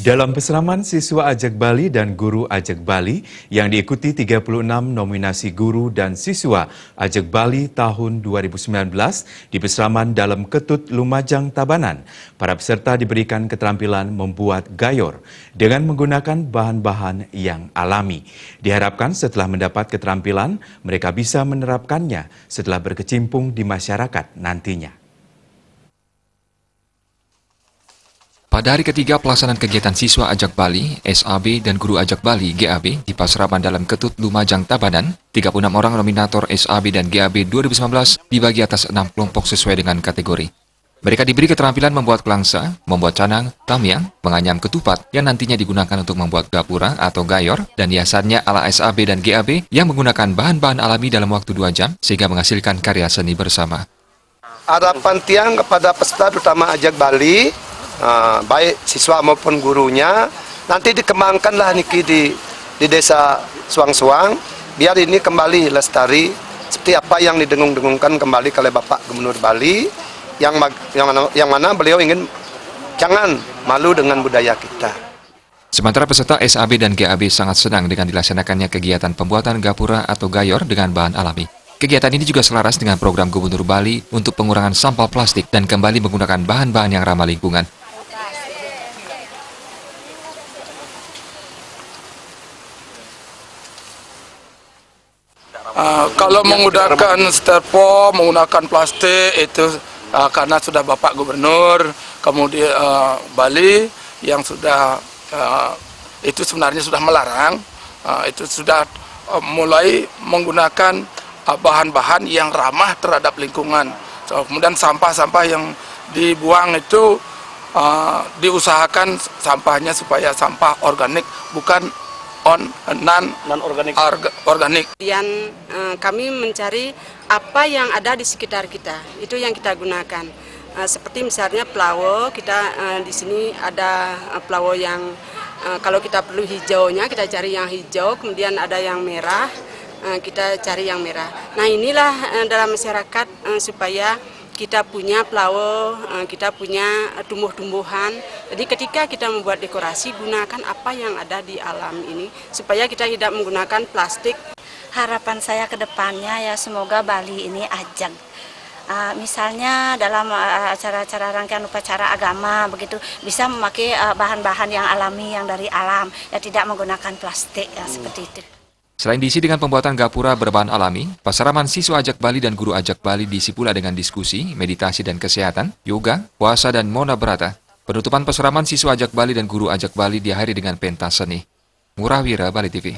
Dalam peseraman siswa Ajak Bali dan guru Ajak Bali yang diikuti 36 nominasi guru dan siswa Ajak Bali tahun 2019 di peseraman dalam Ketut Lumajang Tabanan, para peserta diberikan keterampilan membuat gayor dengan menggunakan bahan-bahan yang alami. Diharapkan setelah mendapat keterampilan, mereka bisa menerapkannya setelah berkecimpung di masyarakat nantinya. Pada hari ketiga pelaksanaan kegiatan siswa Ajak Bali, SAB dan guru Ajak Bali, GAB, di Paseraman dalam Ketut Lumajang Tabanan, 36 orang nominator SAB dan GAB 2019 dibagi atas 6 kelompok sesuai dengan kategori. Mereka diberi keterampilan membuat kelangsa, membuat canang, tamyang, menganyam ketupat yang nantinya digunakan untuk membuat gapura atau gayor, dan hiasannya ala SAB dan GAB yang menggunakan bahan-bahan alami dalam waktu 2 jam sehingga menghasilkan karya seni bersama. Harapan tiang kepada peserta terutama Ajak Bali, baik siswa maupun gurunya, nanti dikembangkanlah niki di desa Suang-Suang, biar ini kembali lestari seperti apa yang didengung-dengungkan kembali oleh Bapak Gubernur Bali, yang mana beliau ingin jangan malu dengan budaya kita. Sementara peserta SAB dan GAB sangat senang dengan dilaksanakannya kegiatan pembuatan gapura atau gayor dengan bahan alami. Kegiatan ini juga selaras dengan program Gubernur Bali untuk pengurangan sampah plastik dan kembali menggunakan bahan-bahan yang ramah lingkungan. Kalau menggunakan styrofoam, menggunakan plastik itu karena sudah Bapak Gubernur, kemudian Bali yang sudah itu sebenarnya sudah melarang, itu sudah mulai menggunakan bahan-bahan yang ramah terhadap lingkungan. Kemudian sampah-sampah yang dibuang itu diusahakan sampahnya supaya sampah organik, bukan non-organik. Kemudian kami mencari apa yang ada di sekitar kita, itu yang kita gunakan. Seperti misalnya pelawo, kita di sini ada pelawo yang kalau kita perlu hijaunya, kita cari yang hijau, kemudian ada yang merah, kita cari yang merah. Nah inilah dalam masyarakat supaya kita punya pelawo, kita punya tumbuh-tumbuhan. Jadi ketika kita membuat dekorasi, gunakan apa yang ada di alam ini, supaya kita tidak menggunakan plastik. Harapan saya ke depannya ya semoga Bali ini ajak. Misalnya dalam acara-acara rangkaian upacara agama begitu bisa memakai bahan-bahan yang alami, yang dari alam, ya tidak menggunakan plastik ya seperti itu. Selain diisi dengan pembuatan gapura berbahan alami, paseraman siswa Ajak Bali dan guru Ajak Bali diisi pula dengan diskusi, meditasi dan kesehatan, yoga, puasa dan mona brata. Penutupan paseraman siswa Ajak Bali dan guru Ajak Bali diakhiri dengan pentas seni. Ngurah Wira, Bali TV.